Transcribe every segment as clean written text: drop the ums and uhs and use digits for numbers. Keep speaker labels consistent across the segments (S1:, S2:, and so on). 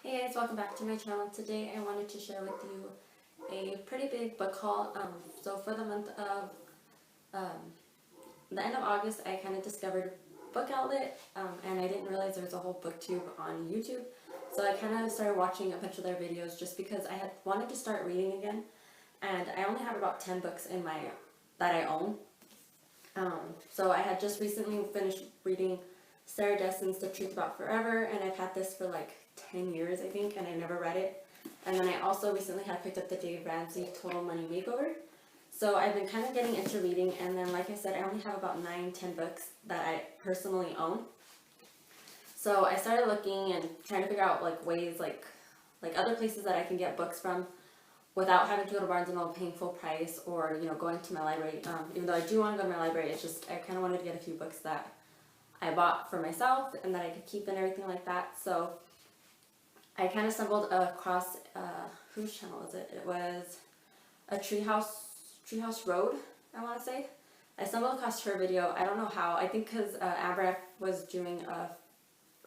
S1: Hey guys, welcome back to my channel. Today I wanted to share with you a pretty big book haul. So for the month of the end of August, I kind of discovered Book Outlet, and I didn't realize there was a whole booktube on YouTube. So I kind of started watching a bunch of their videos just because I had wanted to start reading again, and I only have about 10 books in that I own. So I had just recently finished reading Sarah Dessen's The Truth About Forever, and I've had this for like 10 years I think, and I never read it. And then I also recently had picked up the Dave Ramsey Total Money Makeover. So I've been kind of getting into reading, and then like I said, I only have about 9-10 books that I personally own. So I started looking and trying to figure out like ways, like other places that I can get books from without having to go to Barnes & Noble paying full price, or going to my library. Even though I do want to go to my library, it's just I kind of wanted to get a few books that I bought for myself and that I could keep and everything like that. So I kind of stumbled across, whose channel was it? It was a Treehouse Road, I want to say. I stumbled across her video. I don't know how. I think because Amber was doing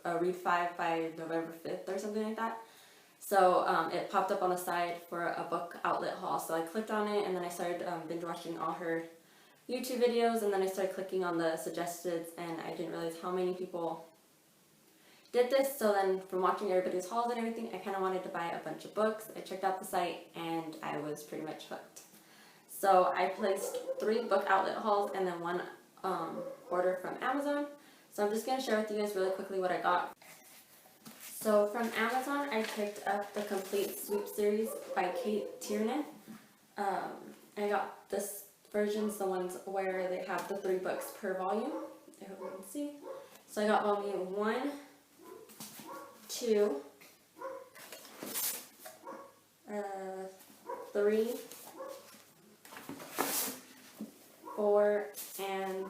S1: a Read 5 by November 5th or something like that. So it popped up on the side for a book outlet haul. So I clicked on it, and then I started binge watching all her YouTube videos, and then I started clicking on the suggested, and I didn't realize how many people did this. So then from watching everybody's hauls and everything, I kind of wanted to buy a bunch of books. I checked out the site and I was pretty much hooked. So I placed 3 book outlet hauls and then 1 order from Amazon. So I'm just going to share with you guys really quickly what I got. So from Amazon, I picked up the Complete Sweep series by Kate Tiernan. I got this version's the ones where they have the 3 books per volume. I hope you can see. So I got volume 1, 2, 3, 4, and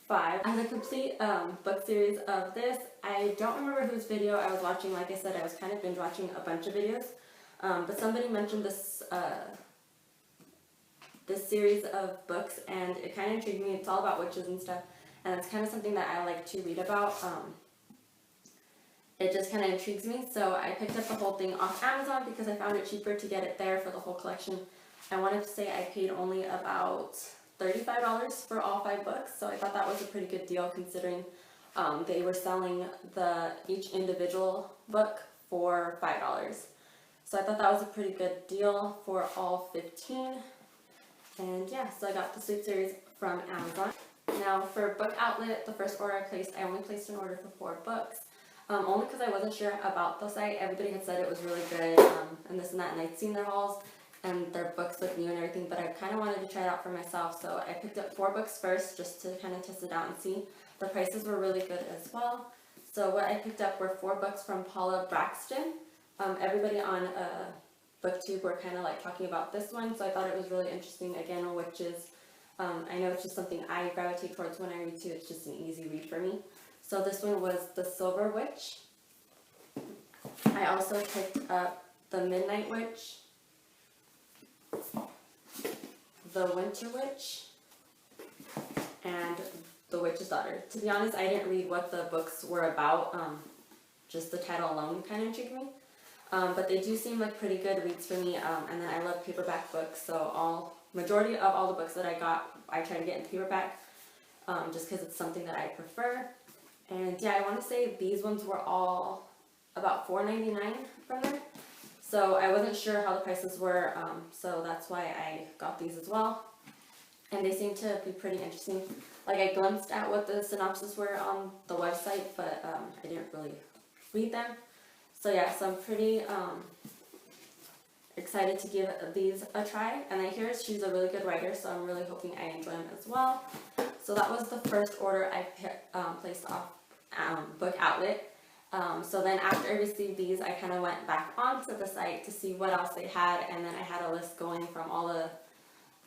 S1: 5. As a complete book series of this, I don't remember whose video I was watching. Like I said, I was kind of binge watching a bunch of videos, but somebody mentioned this this series of books, and it kind of intrigued me. It's all about witches and stuff, and it's kind of something that I like to read about. It just kind of intrigues me, so I picked up the whole thing off Amazon because I found it cheaper to get it there for the whole collection. I wanted to say I paid only about $35 for all 5 books, so I thought that was a pretty good deal considering they were selling each individual book for $5. So I thought that was a pretty good deal for all 15. And yeah, so I got the Sweep series from Amazon. Now for Book Outlet, the first order I only placed an order for 4 books. Only because I wasn't sure about the site. Everybody had said it was really good, and this and that, and I'd seen their hauls and their books look new and everything, but I kind of wanted to try it out for myself, so I picked up 4 books first just to kind of test it out and see. The prices were really good as well. So what I picked up were 4 books from Paula Braxton. Everybody on BookTube were kind of like talking about this one, so I thought it was really interesting. Again, witches. I know it's just something I gravitate towards when I read too. It's just an easy read for me. So this one was The Silver Witch. I also picked up The Midnight Witch, The Winter Witch, and The Witch's Daughter. To be honest, I didn't read what the books were about. Just the title alone kind of intrigued me. But they do seem like pretty good reads for me. And then I love paperback books, so majority of all the books that I got, I try to get in paperback, just because it's something that I prefer. And yeah, I want to say these ones were all about $4.99 from there. So I wasn't sure how the prices were, so that's why I got these as well. And they seem to be pretty interesting. Like, I glimpsed at what the synopsis were on the website, but I didn't really read them. So yeah, so I'm pretty excited to give these a try. And I hear she's a really good writer, so I'm really hoping I enjoy them as well. So that was the first order I placed off Book Outlet. So then after I received these, I kind of went back onto the site to see what else they had, and then I had a list going from all the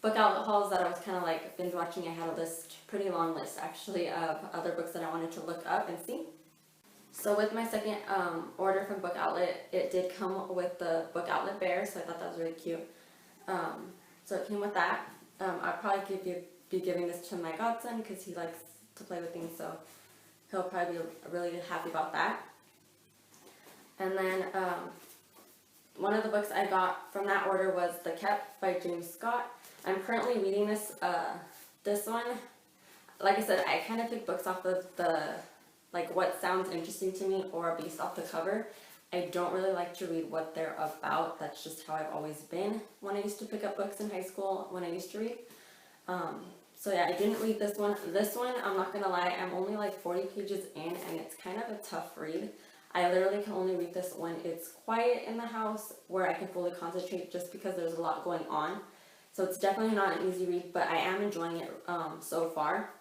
S1: book outlet hauls that I was kind of like binge watching. I had a list, pretty long list actually, of other books that I wanted to look up and see. So with my second order from Book Outlet, it did come with the Book Outlet bear, so I thought that was really cute. So it came with that. I'll probably be giving this to my godson because he likes to play with things, so he'll probably be really happy about that. And then one of the books I got from that order was The Kept by James Scott. I'm currently reading this one. Like I said, I kind of pick books off of the, like, what sounds interesting to me or based off the cover. I don't really like to read what they're about. That's just how I've always been when I used to pick up books in high school, when I used to read. So yeah, I didn't read this one. This one, I'm not gonna lie, I'm only like 40 pages in and it's kind of a tough read. I literally can only read this when it's quiet in the house where I can fully concentrate just because there's a lot going on. So it's definitely not an easy read, but I am enjoying it so far.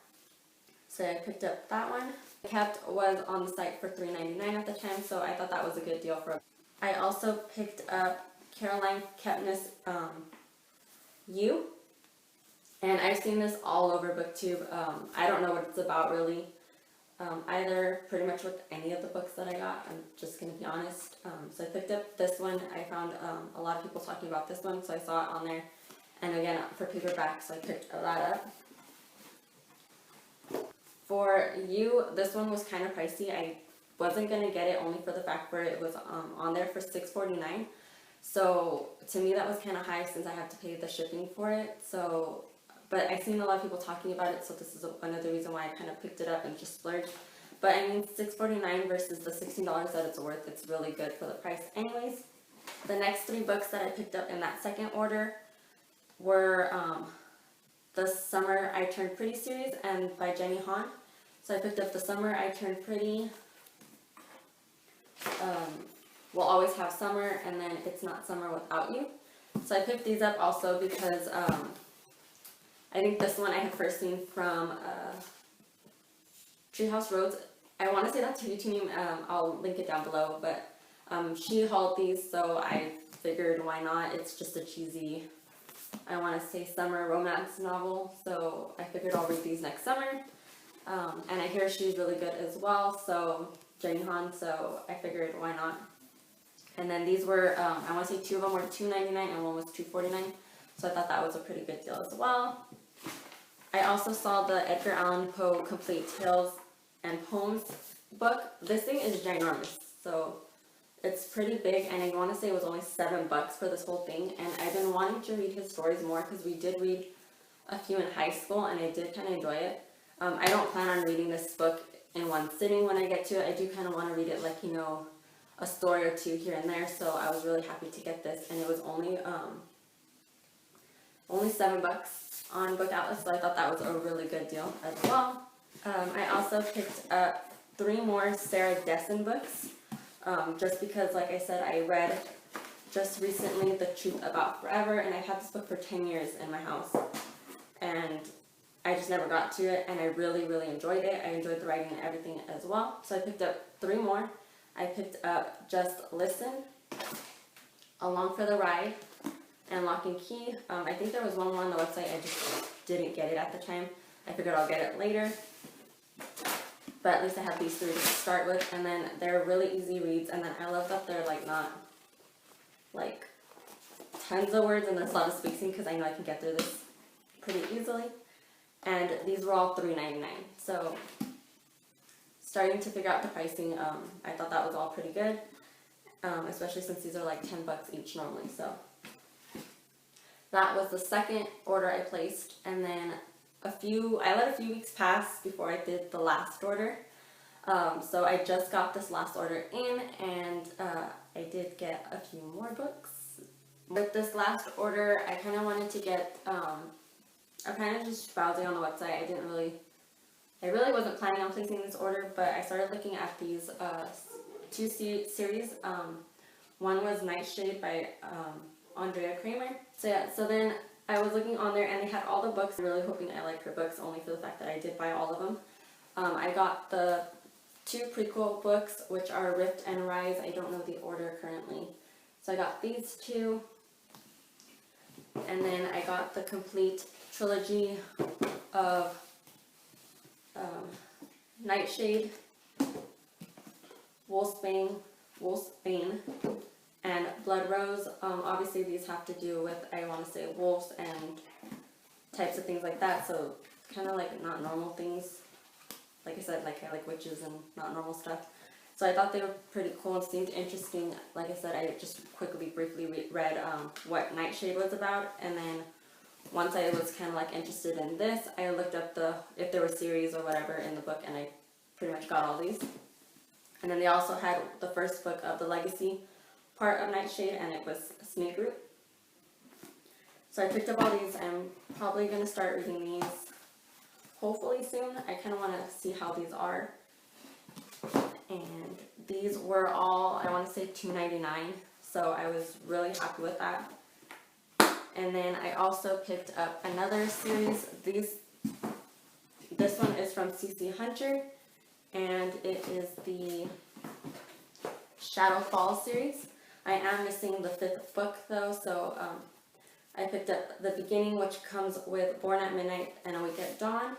S1: So I picked up that one. Kept was on the site for $3.99 at the time, so I thought that was a good deal for. I also picked up Caroline Kepnes' You, and I've seen this all over BookTube. I don't know what it's about really, either pretty much with any of the books that I got. I'm just gonna be honest. So I picked up this one. I found a lot of people talking about this one, so I saw it on there, and again for paperback, so I picked that up. For You, this one was kind of pricey. I wasn't going to get it only for the fact where it was on there for $6.49. So to me that was kind of high since I have to pay the shipping for it. So, but I've seen a lot of people talking about it, so this is another reason why I kind of picked it up and just splurged. But I mean, $6.49 versus the $16 that it's worth, it's really good for the price anyways. The next 3 books that I picked up in that second order were The Summer I Turned Pretty series and by Jenny Han. So I picked up The Summer I Turned Pretty, We'll Always Have Summer, and then It's Not Summer Without You. So I picked these up also because I think this one I had first seen from Treehouse Roads. I want to say that's her YouTube name. I'll link it down below, but she hauled these, so I figured why not. It's just a cheesy, I want to say, summer romance novel, so I figured I'll read these next summer. And I hear she's really good as well, so Jenny Han, so I figured why not. And then these were, I want to say 2 of them were $2.99 and one was $2.49, so I thought that was a pretty good deal as well. I also saw the Edgar Allan Poe Complete Tales and Poems book. This thing is ginormous, so it's pretty big, and I want to say it was only $7 for this whole thing. And I've been wanting to read his stories more because we did read a few in high school and I did kind of enjoy it. I don't plan on reading this book in one sitting when I get to it. I do kind of want to read it like, you know, a story or two here and there, so I was really happy to get this, and it was only $7 on Book Atlas, so I thought that was a really good deal as well. I also picked up 3 more Sarah Dessen books, just because, like I said, I read just recently The Truth About Forever, and I've had this book for 10 years in my house, and I just never got to it, and I really, really enjoyed it. I enjoyed the writing and everything as well, so I picked up 3 more. I picked up Just Listen, Along for the Ride, and Lock and Key. I think there was one more on the website, I just didn't get it at the time. I figured I'll get it later. But at least I have these 3 to start with, and then they're really easy reads, and then I love that they're like not like tons of words and there's a lot of spacing, because I know I can get through this pretty easily. And these were all $3.99. So starting to figure out the pricing, I thought that was all pretty good, especially since these are like $10 each normally. So that was the second order I placed, and then I let a few weeks pass before I did the last order. So I just got this last order in, and I did get a few more books. With this last order, I kind of wanted to get, I'm kind of just browsing on the website. I really wasn't planning on placing this order, but I started looking at these 2 series. One was Nightshade by Andrea Kramer. So yeah, so then I was looking on there and they had all the books. I'm really hoping I like her books, only for the fact that I did buy all of them. I got the 2 prequel books, which are Rift and Rise. I don't know the order currently. So I got these 2. And then I got the complete trilogy of Nightshade, Wolfsbane, and Blood Rose. Obviously these have to do with, I want to say, wolves and types of things like that, so kind of like not normal things. Like I said, like I like witches and not normal stuff. So I thought they were pretty cool and seemed interesting. Like I said, I just briefly read what Nightshade was about, and then once I was kind of like interested in this, I looked up if there were series or whatever in the book, and I pretty much got all these. And then they also had the first book of the legacy part of Nightshade, and it was Snake Root. So I picked up all these. I'm probably going to start reading these hopefully soon. I kind of want to see how these are. And these were all, I want to say $2.99, so I was really happy with that. And then I also picked up another series. This one is from CC Hunter, and it is the Shadow Fall series. I am missing the 5th book though, so I picked up the beginning, which comes with Born at Midnight and Awake at Dawn.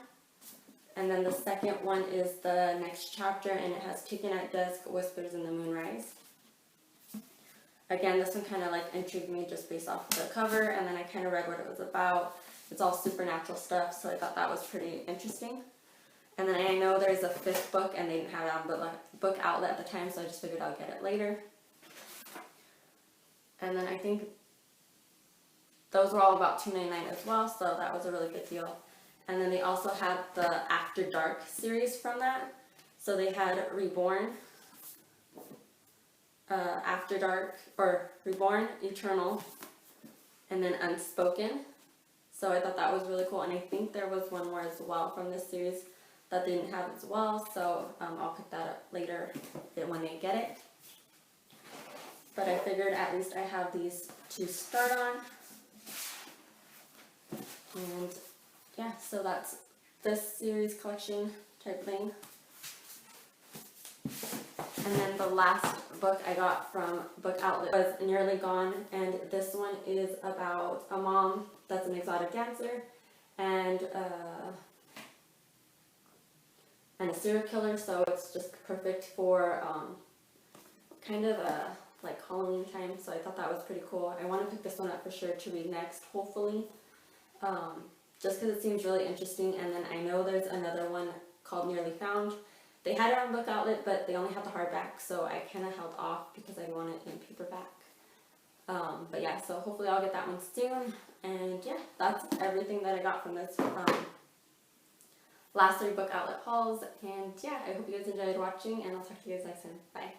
S1: And then the second one is the next chapter, and it has Taken at Dusk, Whispers in the Moonrise. Again, this one kind of like intrigued me just based off the cover, and then I kind of read what it was about. It's all supernatural stuff, so I thought that was pretty interesting. And then I know there's a 5th book, and they didn't have it on book outlet at the time, so I just figured I'll get it later. And then I think those were all about $2.99 as well, so that was a really good deal. And then they also had the After Dark series from that. So they had Reborn, After Dark, or Reborn, Eternal, and then Unspoken. So I thought that was really cool, and I think there was one more as well from this series that they didn't have as well, so I'll pick that up later when they get it. But I figured at least I have these to start on. And yeah, so that's this series collection type thing. And then the last book I got from Book Outlet was Nearly Gone, and this one is about a mom that's an exotic dancer and a serial killer, so it's just perfect for kind of like Halloween time, so I thought that was pretty cool. I want to pick this one up for sure to read next, hopefully, just because it seems really interesting. And then I know there's another one called Nearly Found. They had it on Book Outlet, but they only had the hardback, so I kind of held off because I want it in paperback. But yeah, so hopefully I'll get that one soon. And yeah, that's everything that I got from this last 3 Book Outlet hauls. And yeah, I hope you guys enjoyed watching, and I'll talk to you guys next time. Bye.